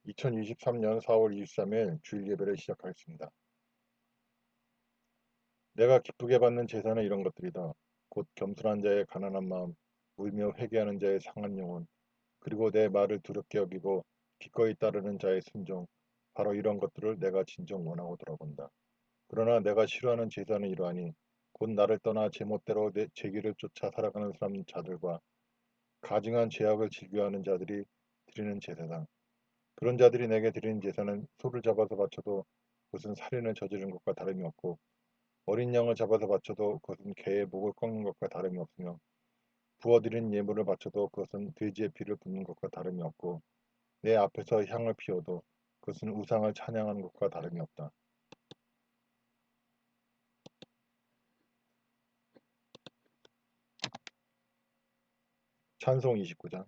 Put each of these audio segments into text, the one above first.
2023년 4월 23일 주일 예배를 시작하겠습니다. 내가 기쁘게 받는 제사는 이런 것들이다. 곧 겸손한 자의 가난한 마음, 울며 회개하는 자의 상한 영혼, 그리고 내 말을 두렵게 여기고 기꺼이 따르는 자의 순종, 바로 이런 것들을 내가 진정 원하고 돌아본다. 그러나 내가 싫어하는 제사는 이러하니 곧 나를 떠나 제멋대로 제 길을 쫓아 살아가는 자들과 가증한 죄악을 즐겨하는 자들이 드리는 제사다. 그런 자들이 내게 드리는 제사는 소를 잡아서 바쳐도 그것은 살인을 저지른 것과 다름이 없고 어린 양을 잡아서 바쳐도 그것은 개의 목을 꺾는 것과 다름이 없으며 부어드린 예물을 바쳐도 그것은 돼지의 피를 붓는 것과 다름이 없고 내 앞에서 향을 피워도 그것은 우상을 찬양하는 것과 다름이 없다. 찬송 29장.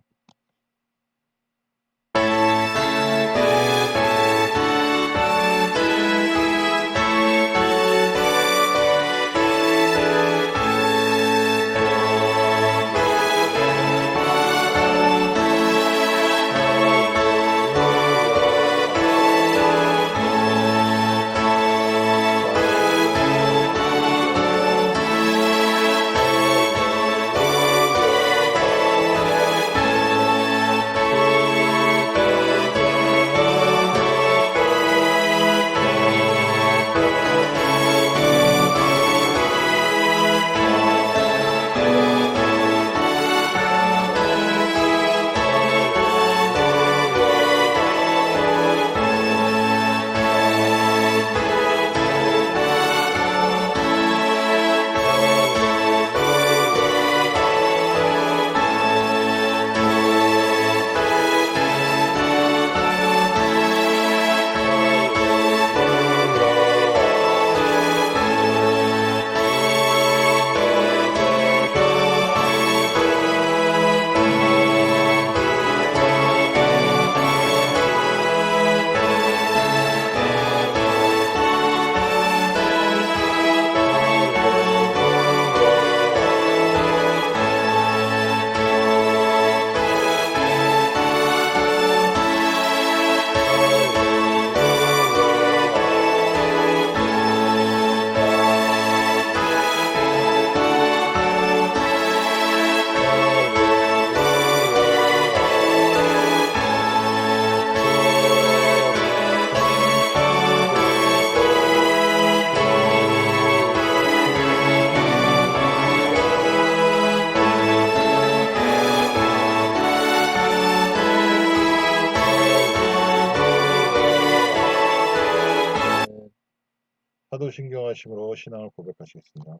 사도신경하심으로 신앙을 고백하시겠습니다.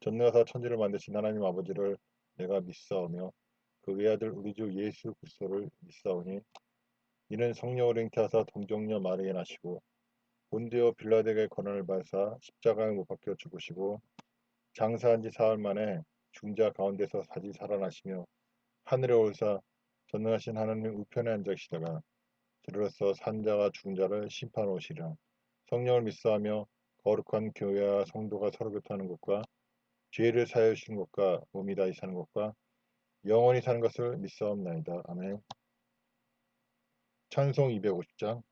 전능하사 천지를 만드신 하나님 아버지를 내가 믿사오며 그 외아들 우리 주 예수 그리스도를 믿사오니 이는 성령을 잉태하사 동정녀 마리에 나시고 본디오 빌라덱의 권한을 받사 십자가에 못 박혀 죽으시고 장사한 지 사흘 만에 죽은 자 가운데서 다시 살아나시며 하늘에 올사 전능하신 하나님 우편에 앉으시다가 들으로서 산 자가 죽은 자를 심판하시리라. 성령을 믿사하며 거룩한 교회와 성도가 서로 교통하는 것과 죄를 사하여 주시는 것과 몸이 다시 사는 것과 영원히 사는 것을 믿사옵나이다. 아멘. 찬송 250장.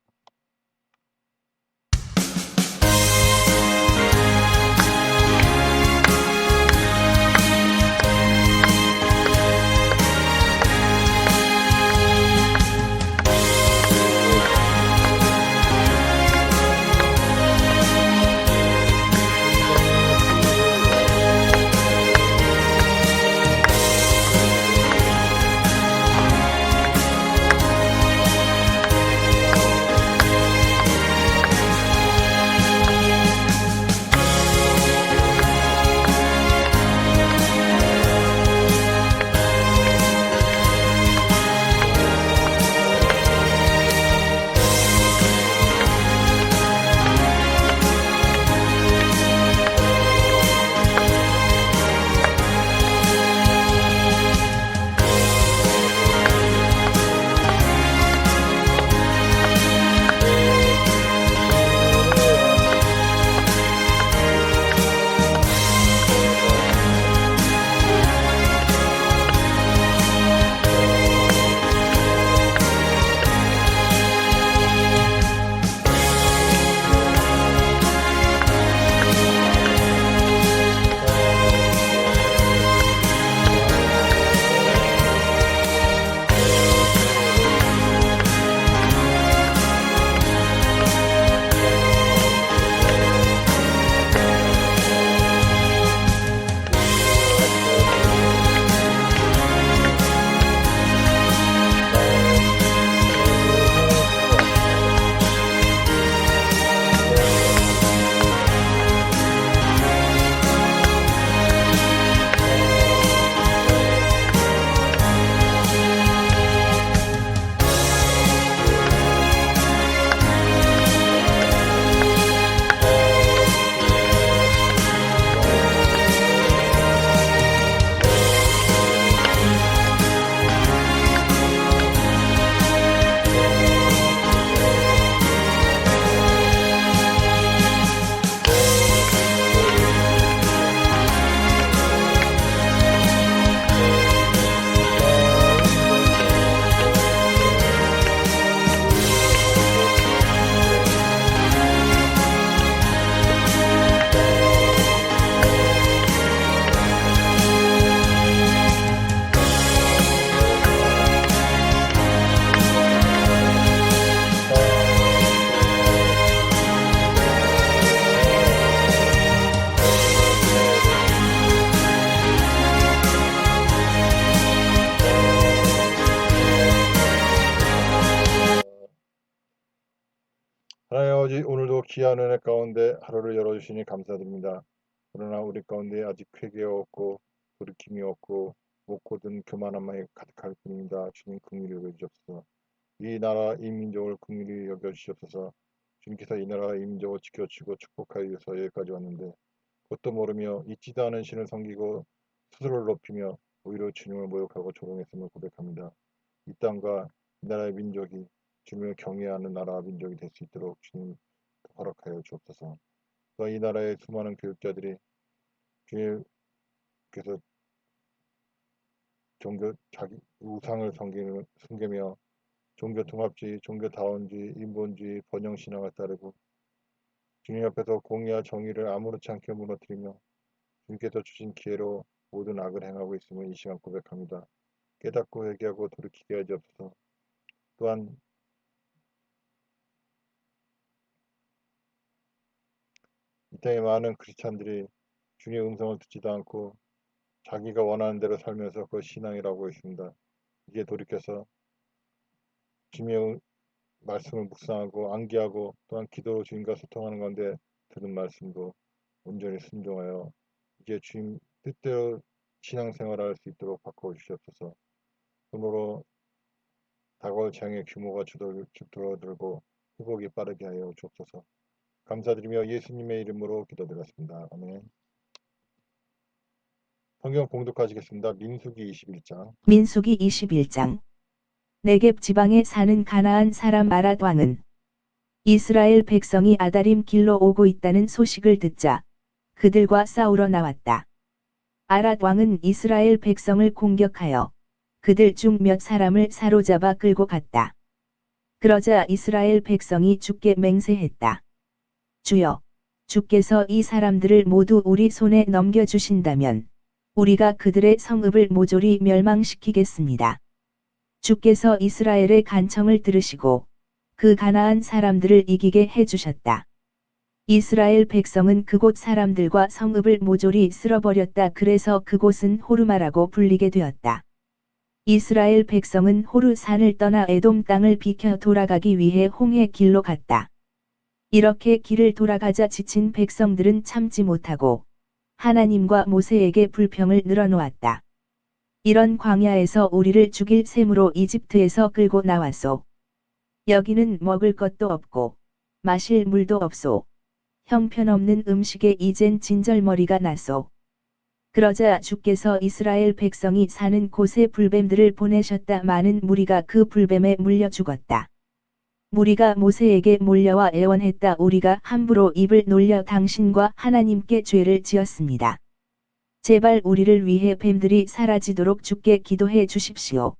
하나님 아버지, 오늘도 귀한 은혜 가운데 하루를 열어주시니 감사드립니다. 그러나 우리 가운데 아직 회개 없고 돌이킴이 없고 못 고든 교만함만 가득할 뿐입니다. 주님 긍휼히 여겨주옵소서. 이 나라 이 민족을 긍휼히 여겨주시옵소서. 주님께서 이 나라 이 민족을 지켜주시고 축복하여 주셔서 여기까지 왔는데 그것도 모르며 있지도 않은 신을 섬기고 스스로를 높이며 오히려 주님을 모욕하고 조롱했음을 고백합니다. 이 땅과 이 나라의 민족이 주님을 경외하는 나라 민족이 될 수 있도록 주님 허락하여 주옵소서. 또 이 나라의 수많은 교육자들이 주님께서 종교 자기 우상을 섬기며 종교 통합주의, 종교다원주의, 인본주의, 번영신앙을 따르고 주님 앞에서 공의와 정의를 아무렇지 않게 무너뜨리며 주님께서 주신 기회로 모든 악을 행하고 있음을 이 시간 고백합니다. 깨닫고 회개하고 돌이키게 하옵소서. 또한 이 땅의 많은 크리스찬들이 주님의 음성을 듣지도 않고 자기가 원하는 대로 살면서 그걸 신앙이라고 있습니다. 이게 돌이켜서 주님의 말씀을 묵상하고 암기하고 또한 기도로 주님과 소통하는 가운데 들은 말씀도 온전히 순종하여 이제 주님 뜻대로 신앙생활을 할 수 있도록 바꿔주시옵소서. 그러므로 다가올 재앙의 규모가 줄어들고 회복이 빠르게 하여 주옵소서. 감사드리며 예수님의 이름으로 기도드렸습니다. 아멘. 성경 봉독하시겠습니다. 민수기 21장. 민수기 21장. 네겝 지방에 사는 가나안 사람 아랏 왕은 이스라엘 백성이 아다림 길로 오고 있다는 소식을 듣자 그들과 싸우러 나왔다. 아랏 왕은 이스라엘 백성을 공격하여 그들 중 몇 사람을 사로잡아 끌고 갔다. 그러자 이스라엘 백성이 주께 맹세했다. 주여, 주께서 이 사람들을 모두 우리 손에 넘겨주신다면 우리가 그들의 성읍을 모조리 멸망시키겠습니다. 주께서 이스라엘의 간청을 들으시고 그 가나안 사람들을 이기게 해주셨다. 이스라엘 백성은 그곳 사람들과 성읍을 모조리 쓸어버렸다. 그래서 그곳은 호르마라고 불리게 되었다. 이스라엘 백성은 호르산을 떠나 에돔 땅을 비켜 돌아가기 위해 홍해 길로 갔다. 이렇게 길을 돌아가자 지친 백성들은 참지 못하고 하나님과 모세에게 불평을 늘어놓았다. 이런 광야에서 우리를 죽일 셈으로 이집트에서 끌고 나왔소. 여기는 먹을 것도 없고 마실 물도 없소. 형편없는 음식에 이젠 진절머리가 났소. 그러자 주께서 이스라엘 백성이 사는 곳에 불뱀들을 보내셨다. 많은 무리가 그 불뱀에 물려 죽었다. 무리가 모세에게 몰려와 애원했다. 우리가 함부로 입을 놀려 당신과 하나님께 죄를 지었습니다. 제발 우리를 위해 뱀들이 사라지도록 주께 기도해 주십시오.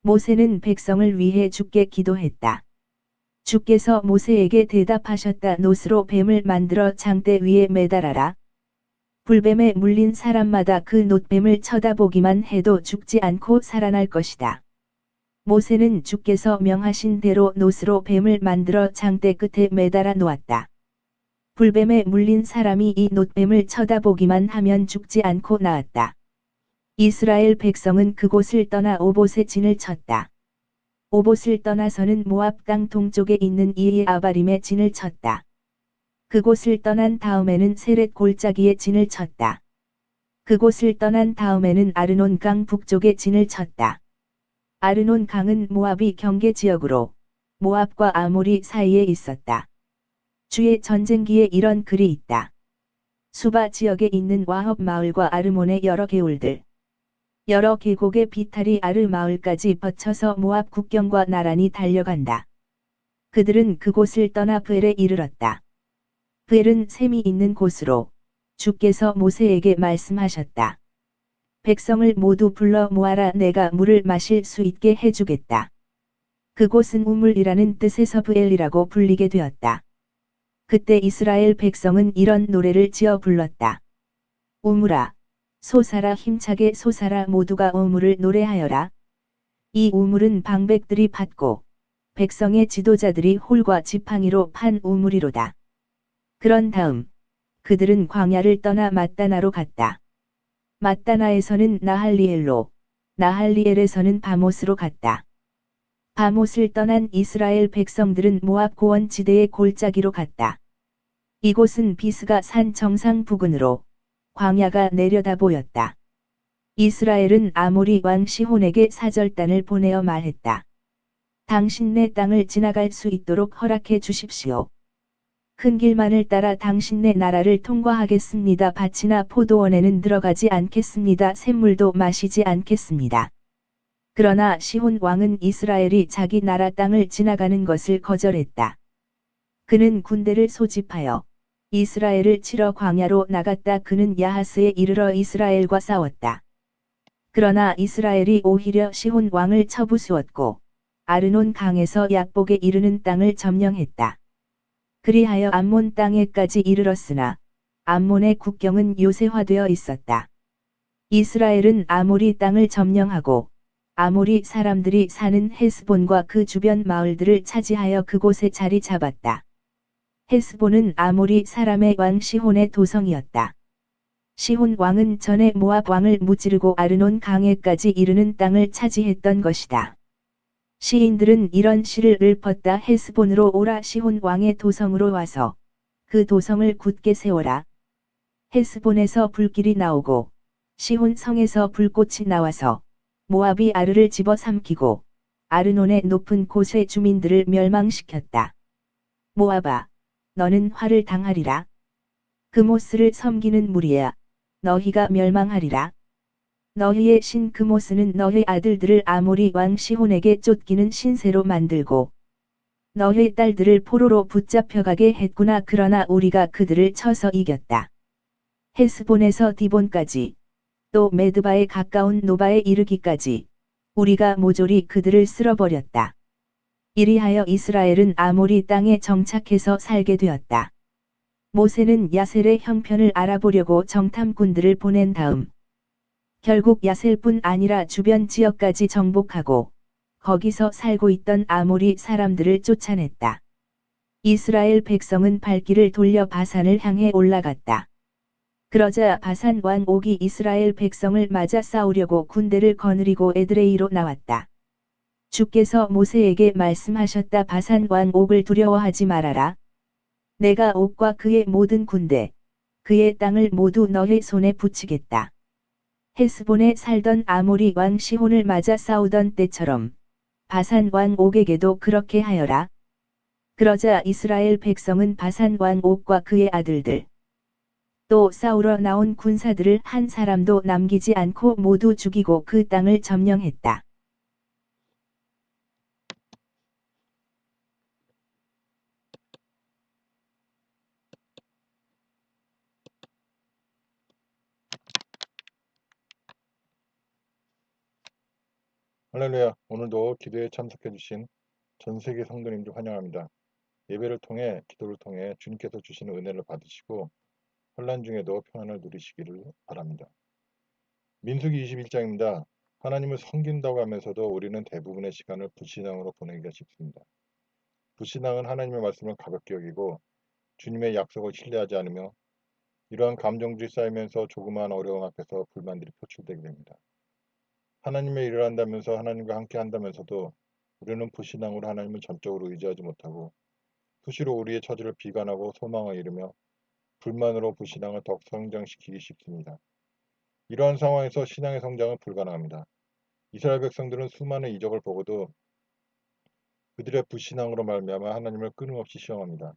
모세는 백성을 위해 주께 기도했다. 주께서 모세에게 대답하셨다. 놋으로 뱀을 만들어 장대 위에 매달아라. 불뱀에 물린 사람마다 그 놋뱀을 쳐다보기만 해도 죽지 않고 살아날 것이다. 모세는 주께서 명하신 대로 놋으로 뱀을 만들어 장대 끝에 매달아 놓았다. 불뱀에 물린 사람이 이 놋뱀을 쳐다보기만 하면 죽지 않고 나았다. 이스라엘 백성은 그곳을 떠나 오봇에 진을 쳤다. 오봇을 떠나서는 모압 땅 동쪽에 있는 이에 아바림에 진을 쳤다. 그곳을 떠난 다음에는 세렛 골짜기에 진을 쳤다. 그곳을 떠난 다음에는 아르논 강 북쪽에 진을 쳤다. 아르논 강은 모압이 경계 지역으로 모압과 아모리 사이에 있었다. 주의 전쟁기에 이런 글이 있다. 수바 지역에 있는 와헙 마을과 아르몬의 여러 계울들. 여러 계곡의 비탈이 아르 마을까지 뻗쳐서 모압 국경과 나란히 달려간다. 그들은 그곳을 떠나 브엘에 이르렀다. 브엘은 샘이 있는 곳으로 주께서 모세에게 말씀하셨다. 백성을 모두 불러 모아라. 내가 물을 마실 수 있게 해주겠다. 그곳은 우물이라는 뜻에서 브엘이라고 불리게 되었다. 그때 이스라엘 백성은 이런 노래를 지어 불렀다. 우물아, 솟아라. 힘차게 솟아라. 모두가 우물을 노래하여라. 이 우물은 방백들이 팠고 백성의 지도자들이 홀과 지팡이로 판 우물이로다. 그런 다음 그들은 광야를 떠나 맛다나로 갔다. 맛다나에서는 나할리엘로, 나할리엘에서는 바못으로 갔다. 바못을 떠난 이스라엘 백성들은 모압 고원 지대의 골짜기로 갔다. 이곳은 비스가 산 정상 부근으로 광야가 내려다 보였다. 이스라엘은 아모리 왕 시혼에게 사절단을 보내어 말했다. 당신네 땅을 지나갈 수 있도록 허락해 주십시오. 큰 길만을 따라 당신네 나라를 통과하겠습니다. 밭이나 포도원에는 들어가지 않겠습니다. 샘물도 마시지 않겠습니다. 그러나 시혼 왕은 이스라엘이 자기 나라 땅을 지나가는 것을 거절했다. 그는 군대를 소집하여 이스라엘을 치러 광야로 나갔다. 그는 야하스에 이르러 이스라엘과 싸웠다. 그러나 이스라엘이 오히려 시혼 왕을 쳐부수었고 아르논 강에서 약복에 이르는 땅을 점령했다. 그리하여 암몬 땅에까지 이르렀으나 암몬의 국경은 요새화되어 있었다. 이스라엘은 아모리 땅을 점령하고 아모리 사람들이 사는 헤스본과 그 주변 마을들을 차지하여 그곳에 자리 잡았다. 헤스본은 아모리 사람의 왕 시혼의 도성이었다. 시혼 왕은 전에 모압 왕을 무찌르고 아르논 강에까지 이르는 땅을 차지했던 것이다. 시인들은 이런 시를 읊었다. 헤스본으로 오라. 시혼 왕의 도성으로 와서 그 도성을 굳게 세워라. 헤스본에서 불길이 나오고 시혼 성에서 불꽃이 나와서 모압이 아르를 집어삼키고 아르논의 높은 곳의 주민들을 멸망시켰다. 모압아, 너는 화를 당하리라. 그모스를 섬기는 무리야, 너희가 멸망하리라. 너희의 신 그모스는 너희 아들들을 아모리 왕 시혼에게 쫓기는 신세로 만들고 너희 딸들을 포로로 붙잡혀가게 했구나. 그러나 우리가 그들을 쳐서 이겼다. 헤스본에서 디본까지 또 메드바에 가까운 노바에 이르기까지 우리가 모조리 그들을 쓸어버렸다. 이리하여 이스라엘은 아모리 땅에 정착해서 살게 되었다. 모세는 야셀의 형편을 알아보려고 정탐꾼들을 보낸 다음 결국 야셀뿐 아니라 주변 지역까지 정복하고 거기서 살고 있던 아모리 사람들을 쫓아냈다. 이스라엘 백성은 발길을 돌려 바산을 향해 올라갔다. 그러자 바산 왕 옥이 이스라엘 백성을 맞아 싸우려고 군대를 거느리고 에드레이로 나왔다. 주께서 모세에게 말씀하셨다. 바산 왕 옥을 두려워하지 말아라. 내가 옥과 그의 모든 군대, 그의 땅을 모두 너의 손에 붙이겠다. 헤스본에 살던 아모리 왕 시혼을 맞아 싸우던 때처럼 바산 왕 옥에게도 그렇게 하여라. 그러자 이스라엘 백성은 바산 왕 옥과 그의 아들들, 또 싸우러 나온 군사들을 한 사람도 남기지 않고 모두 죽이고 그 땅을 점령했다. 할렐루야. 오늘도 기도에 참석해 주신 전 세계 성도님들 환영합니다. 예배를 통해 기도를 통해 주님께서 주시는 은혜를 받으시고 혼란 중에도 평안을 누리시기를 바랍니다. 민수기 21장입니다. 하나님을 섬긴다고 하면서도 우리는 대부분의 시간을 불신앙으로 보내기가 쉽습니다. 불신앙은 하나님의 말씀을 가볍게 여기고 주님의 약속을 신뢰하지 않으며 이러한 감정들이 쌓이면서 조그마한 어려움 앞에서 불만들이 표출되게 됩니다. 하나님의 일을 한다면서 하나님과 함께 한다면서도 우리는 불신앙으로 하나님을 전적으로 의지하지 못하고 수시로 우리의 처지를 비관하고 소망을 잃으며 불만으로 불신앙을 더욱 성장시키기 쉽습니다. 이러한 상황에서 신앙의 성장은 불가능합니다. 이스라엘 백성들은 수많은 이적을 보고도 그들의 불신앙으로 말미암아 하나님을 끊임없이 시험합니다.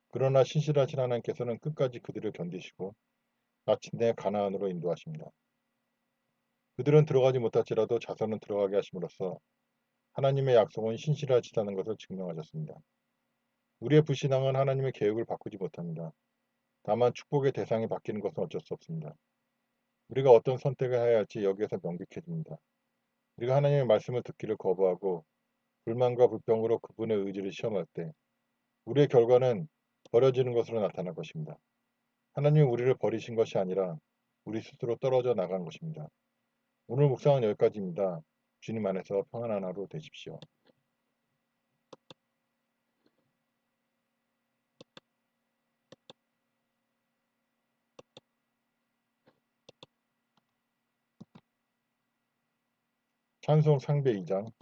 그러나 신실하신 하나님께서는 끝까지 그들을 견디시고 마침내 가나안으로 인도하십니다. 그들은 들어가지 못할지라도 자손은 들어가게 하심으로써 하나님의 약속은 신실하시다는 것을 증명하셨습니다. 우리의 불신앙은 하나님의 계획을 바꾸지 못합니다. 다만 축복의 대상이 바뀌는 것은 어쩔 수 없습니다. 우리가 어떤 선택을 해야 할지 여기에서 명백해집니다. 우리가 하나님의 말씀을 듣기를 거부하고 불만과 불평으로 그분의 의지를 시험할 때 우리의 결과는 버려지는 것으로 나타날 것입니다. 하나님이 우리를 버리신 것이 아니라 우리 스스로 떨어져 나간 것입니다. 오늘 묵상은 여기까지입니다. 주님 안에서 평안한 하루 되십시오. 찬송 상배 2장.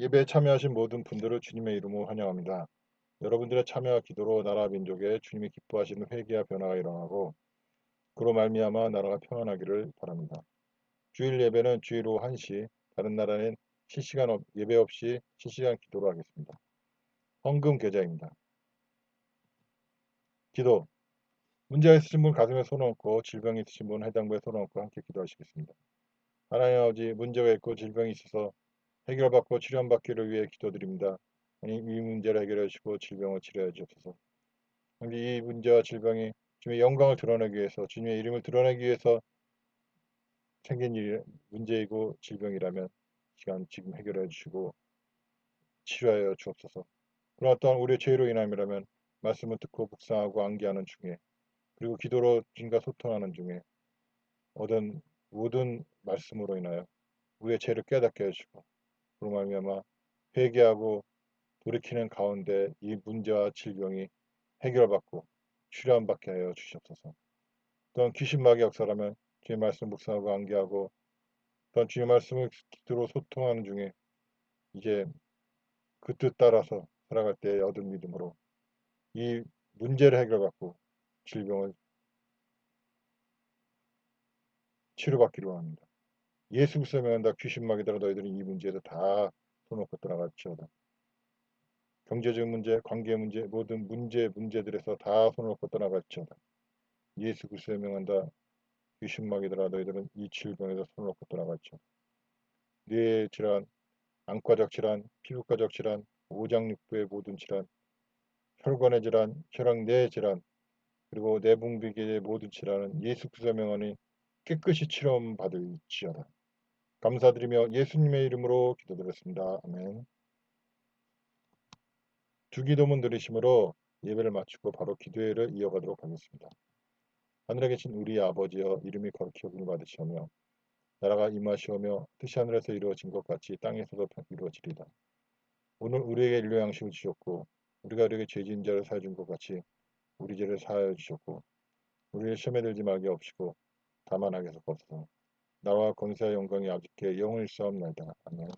예배에 참여하신 모든 분들을 주님의 이름으로 환영합니다. 여러분들의 참여와 기도로 나라 민족에 주님이 기뻐하시는 회개와 변화가 일어나고 그로 말미암아 나라가 평안하기를 바랍니다. 주일 예배는 주일 오후 1시, 다른 나라는 예배 없이 실시간 기도로 하겠습니다. 헌금 계좌입니다. 기도. 문제가 있으신 분 가슴에 손을 얹고 질병이 있으신 분 해당부에 손을 얹고 함께 기도하시겠습니다. 하나님 아버지, 문제가 있고 질병이 있어서 해결받고 치료받기를 위해 기도드립니다. 하나님, 이 문제를 해결해 주시고 질병을 치료해 주옵소서. 이 문제와 질병이 주님의 영광을 드러내기 위해서, 주님의 이름을 드러내기 위해서 생긴 문제이고 질병이라면 지금 해결해 주시고 치료하여 주옵소서. 그러나 또한 우리의 죄로 인함이라면 말씀을 듣고 묵상하고 암기하는 중에, 그리고 기도로 주님과 소통하는 중에 얻은 모든 말씀으로 인하여 우리의 죄를 깨닫게 해주시고, 그로 말미암아 회개하고 돌이키는 가운데 이 문제와 질병이 해결받고 치료받게 하여 주시옵소서. 또한 귀신 마귀 역사라면 주의 말씀 묵상하고 암기하고 또한 주의 말씀을 기도로 소통하는 중에 이제 그 뜻 따라서 살아갈 때 얻은 믿음으로 이 문제를 해결받고 질병을 치료받기를 원합니다. 예수 그리스도에 명한다. 귀신 마귀들아 너희들은 이 문제에서 다 손놓고 떠나갈지어다. 경제적 문제, 관계 문제, 모든 문제들에서 다 손을 놓고 떠나갈지어다. 예수 그리스도에 명한다. 귀신 마귀들아 너희들은 이 질병에서 손을 놓고 떠나갈지어다. 뇌의 질환, 안과적 질환, 피부과적 질환, 오장육부의 모든 질환, 혈관의 질환, 혈액내 질환, 그리고 내분비계의 모든 질환은 예수 그리스도의 명하니 깨끗이 치료받을지어다. 감사드리며 예수님의 이름으로 기도드렸습니다. 아멘. 주기도문 드리심으로 예배를 마치고 바로 기도회를 이어가도록 하겠습니다. 하늘에 계신 우리 아버지여, 이름이 거룩히 여김을 받으시오며 나라가 임하시오며 뜻이 하늘에서 이루어진 것 같이 땅에서도 이루어지리이다. 오늘 우리에게 일용 양식을 주셨고 우리가 우리에게 죄 지은 자를 사해 준 것 같이 우리 죄를 사하여 주셨고 우리를 시험에 들지 말게 없이고 다만 악에서 없소서. 나와 권세와 영광이 아버지께 영원히 있사옵나이다. 아멘.